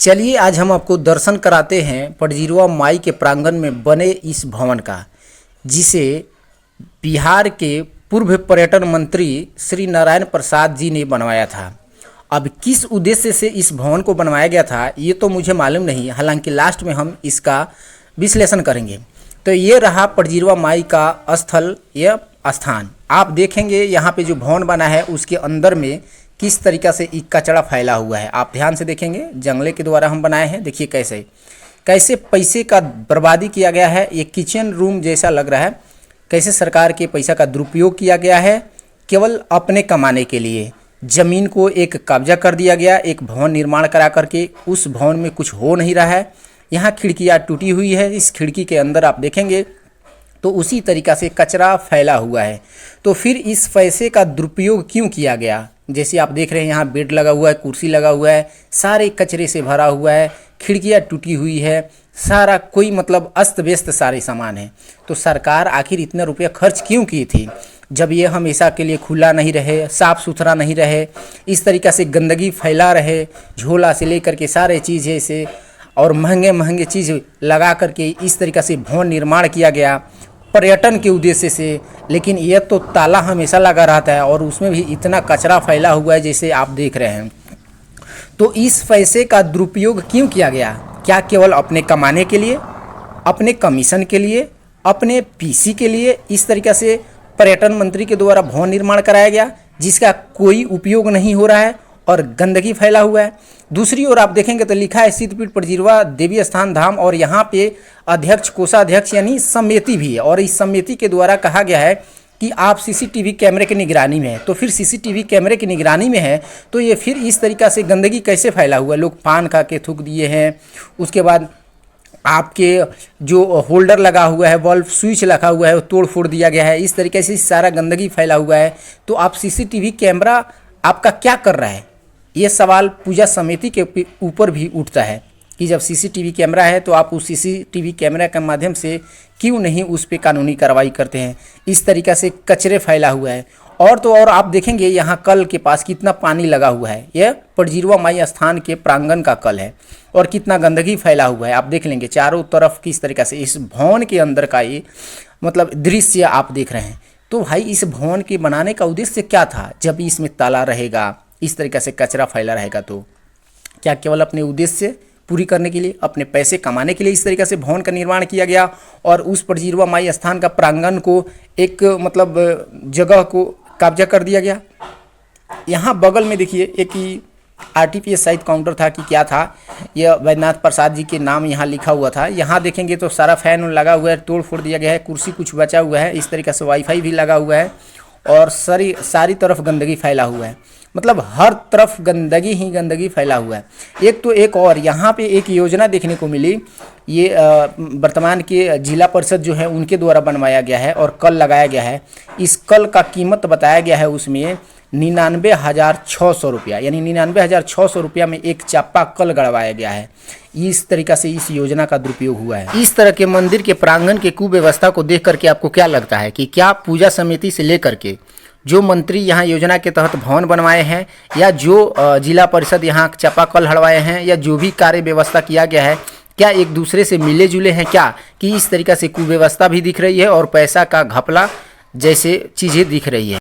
चलिए आज हम आपको दर्शन कराते हैं पटजिरवा माई के प्रांगण में बने इस भवन का, जिसे बिहार के पूर्व पर्यटन मंत्री श्री नारायण प्रसाद जी ने बनवाया था। अब किस उद्देश्य से इस भवन को बनवाया गया था ये तो मुझे मालूम नहीं, हालांकि लास्ट में हम इसका विश्लेषण करेंगे। तो ये रहा पटजिरवा माई का स्थल या स्थान। आप देखेंगे यहाँ पे जो भवन बना है उसके अंदर में किस तरीक़ा से एक कचरा फैला हुआ है। आप ध्यान से देखेंगे, जंगले के द्वारा हम बनाए हैं। देखिए कैसे कैसे पैसे का बर्बादी किया गया है। ये किचन रूम जैसा लग रहा है। कैसे सरकार के पैसा का दुरुपयोग किया गया है केवल अपने कमाने के लिए। ज़मीन को एक कब्जा कर दिया गया, एक भवन निर्माण करा करके। उस भवन में कुछ हो नहीं रहा है। यहाँ खिड़कियाँ टूटी हुई है। इस खिड़की के अंदर आप देखेंगे तो उसी तरीक़ा से कचरा फैला हुआ है। तो फिर इस पैसे का दुरुपयोग क्यों किया गया? जैसे आप देख रहे हैं यहाँ बेड लगा हुआ है, कुर्सी लगा हुआ है, सारे कचरे से भरा हुआ है, खिड़कियाँ टूटी हुई है, सारा कोई मतलब अस्त व्यस्त सारे सामान है। तो सरकार आखिर इतना रुपया खर्च क्यों की थी जब ये हमेशा के लिए खुला नहीं रहे, साफ़ सुथरा नहीं रहे, इस तरीक़ा से गंदगी फैला रहे, झोला से लेकर के सारे चीज़ें से और महंगे महंगे चीज़ लगा करके इस तरीक़ा से भवन निर्माण किया गया पर्यटन के उद्देश्य से। लेकिन यह तो ताला हमेशा लगा रहता है और उसमें भी इतना कचरा फैला हुआ है जैसे आप देख रहे हैं। तो इस पैसे का दुरुपयोग क्यों किया गया? क्या केवल अपने कमाने के लिए, अपने कमीशन के लिए, अपने पीसी के लिए इस तरीक़े से पर्यटन मंत्री के द्वारा भवन निर्माण कराया गया जिसका कोई उपयोग नहीं हो रहा है और गंदगी फैला हुआ है? दूसरी ओर आप देखेंगे तो लिखा है सिद्धपीठ पटजिरवा देवी स्थान धाम, और यहाँ पे अध्यक्ष, कोषाध्यक्ष यानी समिति भी है। और इस समिति के द्वारा कहा गया है कि आप सीसीटीवी कैमरे की निगरानी में है। तो फिर सीसीटीवी कैमरे की निगरानी में है तो ये फिर इस तरीक़ा से गंदगी कैसे फैला हुआ है? लोग पान खा के थूक दिए हैं। उसके बाद आपके जो होल्डर लगा हुआ है, बल्ब स्विच लगा हुआ है, वो तोड़ फोड़ दिया गया है। इस तरीके से सारा गंदगी फैला हुआ है। तो आप सीसीटीवी कैमरा आपका क्या कर रहा है? ये सवाल पूजा समिति के ऊपर भी उठता है कि जब सीसीटीवी कैमरा है तो आप उस सीसीटीवी कैमरा के माध्यम से क्यों नहीं उस पर कानूनी कार्रवाई करते हैं? इस तरीक़ा से कचरे फैला हुआ है। और तो और आप देखेंगे यहाँ कल के पास कितना पानी लगा हुआ है। यह पटजिरवा माई स्थान के प्रांगण का कल है और कितना गंदगी फैला हुआ है। आप देख लेंगे चारों तरफ किस तरीक़े से इस भवन के अंदर का ये मतलब दृश्य आप देख रहे हैं। तो भाई इस भवन के बनाने का उद्देश्य क्या था? जब इसमें ताला रहेगा, इस तरीक़े से कचरा फैला रहेगा, तो क्या केवल अपने उद्देश्य पूरी करने के लिए, अपने पैसे कमाने के लिए इस तरीक़े से भवन का निर्माण किया गया और उस पटजिरवा माई स्थान का प्रांगण को एक मतलब जगह को कब्जा कर दिया गया? यहाँ बगल में देखिए एक ही आरटीपीएस शायद काउंटर था कि क्या था, यह वैद्यनाथ प्रसाद जी के नाम यहाँ लिखा हुआ था। यहाँ देखेंगे तो सारा फैन लगा हुआ है, तोड़ फोड़ दिया गया है, कुर्सी कुछ बचा हुआ है, इस तरीक़े से वाईफाई भी लगा हुआ है और सारी तरफ गंदगी फैला हुआ है। मतलब हर तरफ गंदगी ही गंदगी फैला हुआ है। एक तो एक और यहाँ पे एक योजना देखने को मिली, ये वर्तमान के जिला परिषद जो है उनके द्वारा बनवाया गया है और कल लगाया गया है। इस कल का कीमत बताया गया है उसमें 99,600 रुपया, यानी 99,600 रुपया में एक चापा कल गड़वाया गया है। इस तरीक़ा से इस योजना का दुरुपयोग हुआ है। इस तरह के मंदिर के प्रांगण के कुव्यवस्था को देख करके आपको क्या लगता है कि क्या पूजा समिति से लेकर के जो मंत्री यहाँ योजना के तहत भवन बनवाए हैं या जो जिला परिषद यहाँ चापाकल हड़वाए हैं या जो भी कार्य व्यवस्था किया गया है, क्या एक दूसरे से मिले जुले हैं क्या? कि इस तरीक़ा से कुव्यवस्था भी दिख रही है और पैसा का घपला जैसे चीज़ें दिख रही है।